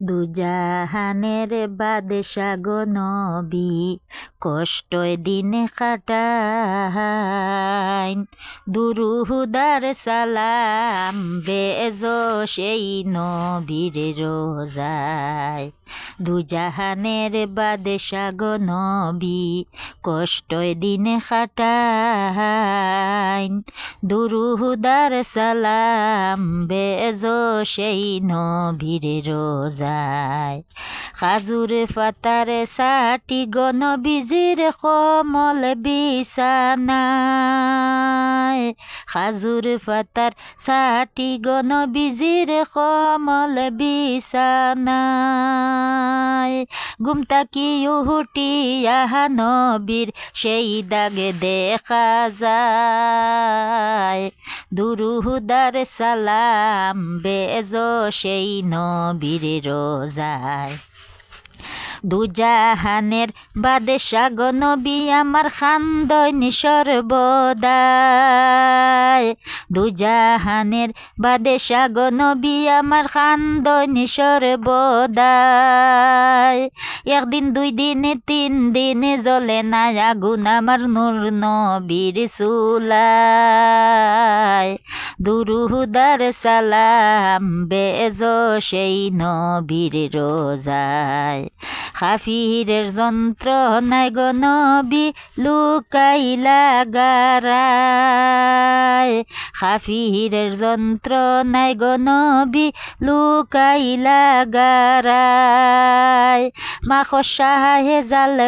দুজাহানের বাদশা গো নবী কষ্টয় দিন কাটাইন দুরুহুদার সালাম বেজো সেই নবীর রোজায় দুজাহানের বাদশা গো নবী কষ্টয় দিন কাটাইন দুরুহুদার সালাম বেজো সেই নবীর রোজায় খাজুর পাতার সাটি গো নবীজির কমল বিছানায় খাজুর পাতার সাটি গো নবীজির কমল বিছানায় ঘুমতাকি উহুটিয়া নবীর সেই দাগে দেখা যায় দুরুহুদার সালাম বেজো সেই নবীর রোজায় দুজাহানের বাদশা গো নবী আমার খান্দন সর্বদাই দুজাহানের বাদশা গো নবী আমার খান্দন সর্বদাই একদিন দুই দিন তিন দিন জ্বলে না আগুন আমার নূর নবীর চুলায় দুরুহুদার সালাম বেজো সেই নবীর রোজায় কাফিরের যন্ত্রণায় গো নবী লুকাইলা গারায় কাফিরের যন্ত্রণায় গো নবী লুকাইলা গারায় মা খসাহে জাল